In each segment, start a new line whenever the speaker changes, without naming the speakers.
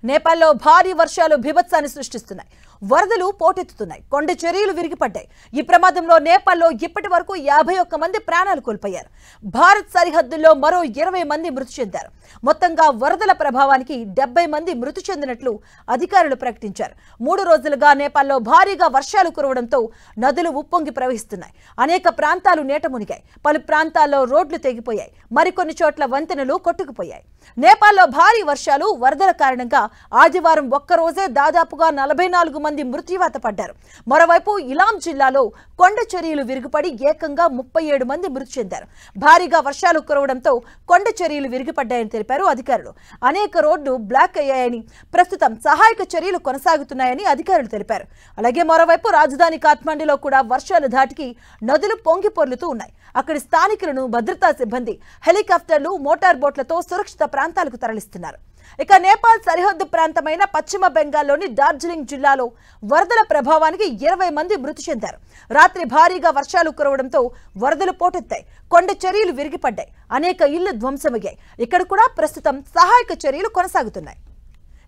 నేపాల్లో భారీ వర్షాలు బీభత్సాన్ని సృష్టిస్తున్నాయి. వరదలు పోటెత్తుతున్నాయి. కొండ చర్యలు విరిగిపడ్డాయి. ఈ ప్రమాదంలో నేపాల్లో ఇప్పటివరకు 51 మంది ప్రాణాలు కోల్పోయారు. భారత్ సరిహద్దుల్లో మరో 20 మంది మృతి చెందారు. మొత్తంగా వరదల ప్రభావానికి 70 మంది మృతి చెందినట్లు అధికారులు ప్రకటించారు. 3 రోజులుగా నేపాల్లో భారీగా వర్షాలు కురవడంతో నదులు ఉప్పొంగి ప్రవహిస్తున్నాయి. అనేక ప్రాంతాలు నీట మునిగాయి. పలు ప్రాంతాల్లో రోడ్లు తెగిపోయాయి. మరికొన్ని చోట్ల వంతెనలు కొట్టుకుపోయాయి. నేపాల్లో భారీ వర్షాలు వరదల కారణంగా ఆదివారం ఒక్కరోజే దాదాపుగా 44 మంది మృత్యువాత పడ్డారు. మరోవైపు ఇలాం జిల్లాలో కొండ చర్యలు విరిగిపడి ఏకంగా 37 మంది మృతి చెందారు. భారీగా వర్షాలు కురవడంతో కొండ చర్యలు విరిగిపడ్డాయని తెలిపారు అధికారులు. అనేక రోడ్లు బ్లాక్ అయ్యాయని, ప్రస్తుతం సహాయక చర్యలు కొనసాగుతున్నాయని అధికారులు తెలిపారు. అలాగే మరోవైపు రాజధాని కాఠ్మండూలో కూడా వర్షాల ధాటికి నదులు పొంగి పొర్లుతూ ఉన్నాయి. అక్కడి స్థానికులను భద్రతా సిబ్బంది హెలికాప్టర్లు, మోటార్ బోట్లతో సురక్షిత ప్రాంతాలకు తరలిస్తున్నారు. ఇక నేపాల్ సరిహద్దు ప్రాంతమైన పశ్చిమ బెంగాల్లోని డార్జిలింగ్ జిల్లాలో వరదల ప్రభావానికి 20 మంది మృతి చెందారు. రాత్రి భారీగా వర్షాలు కురవడంతో వరదలు పోటెత్తాయి. కొండ చర్యలు విరిగిపడ్డాయి. అనేక ఇళ్లు ధ్వంసమయ్యాయి. ఇక్కడ కూడా ప్రస్తుతం సహాయక చర్యలు కొనసాగుతున్నాయి.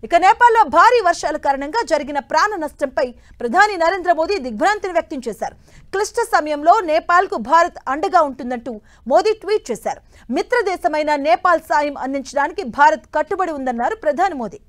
ఇక నేపాల్లో భారీ వర్షాల కారణంగా జరిగిన ప్రాణ నష్టంపై ప్రధాని నరేంద్ర మోదీ దిగ్భ్రాంతిని వ్యక్తం చేశారు. క్లిష్ట సమయంలో నేపాల్కు భారత్ అండగా ఉంటుందంటూ మోదీ ట్వీట్ చేశారు. మిత్ర దేశమైన నేపాల్ సాయం అందించడానికి భారత్ కట్టుబడి ఉందన్నారు ప్రధాని మోదీ.